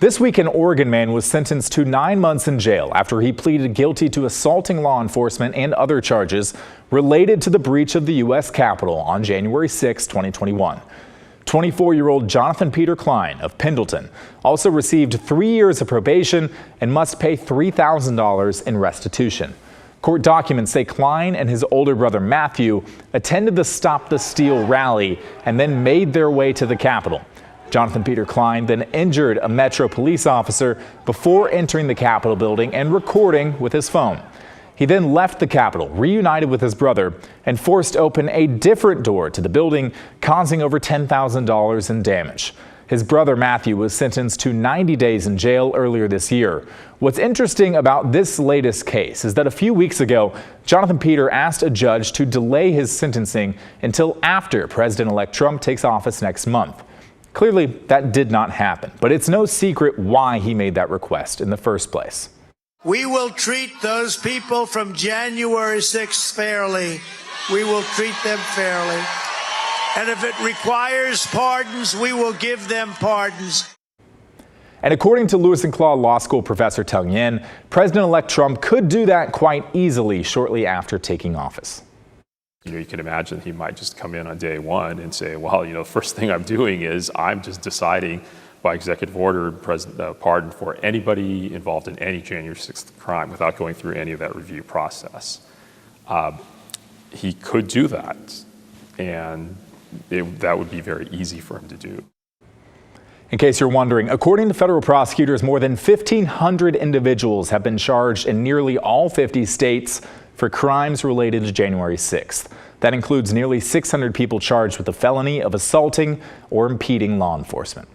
This week, an Oregon man was sentenced to 9 months in jail after he pleaded guilty to assaulting law enforcement and other charges related to the breach of the U.S. Capitol on January 6, 2021. 24-year-old Jonathanpeter Klein of Pendleton also received 3 years of probation and must pay $3,000 in restitution. Court documents say Klein and his older brother Matthew attended the Stop the Steal rally and then made their way to the Capitol. Jonathanpeter Klein then injured a Metro police officer before entering the Capitol building and recording with his phone. He then left the Capitol, reunited with his brother, and forced open a different door to the building, causing over $10,000 in damage. His brother Matthew was sentenced to 90 days in jail earlier this year. What's interesting about this latest case is that a few weeks ago, Jonathanpeter asked a judge to delay his sentencing until after President-elect Trump takes office next month. Clearly, that did not happen, but it's no secret why he made that request in the first place. We will treat those people from January 6th fairly. We will treat them fairly. And if it requires pardons, we will give them pardons. And according to Lewis and Clark Law School professor Tung Yin, President-elect Trump could do that quite easily shortly after taking office. You can imagine he might just come in on day one and say, well, first thing I'm doing is I'm just deciding by executive order pardon for anybody involved in any January 6th crime without going through any of that review process. He could do that, and that would be very easy for him to do. In case you're wondering, according to federal prosecutors, more than 1,500 individuals have been charged in nearly all 50 states for crimes related to January 6th. That includes nearly 600 people charged with the felony of assaulting or impeding law enforcement.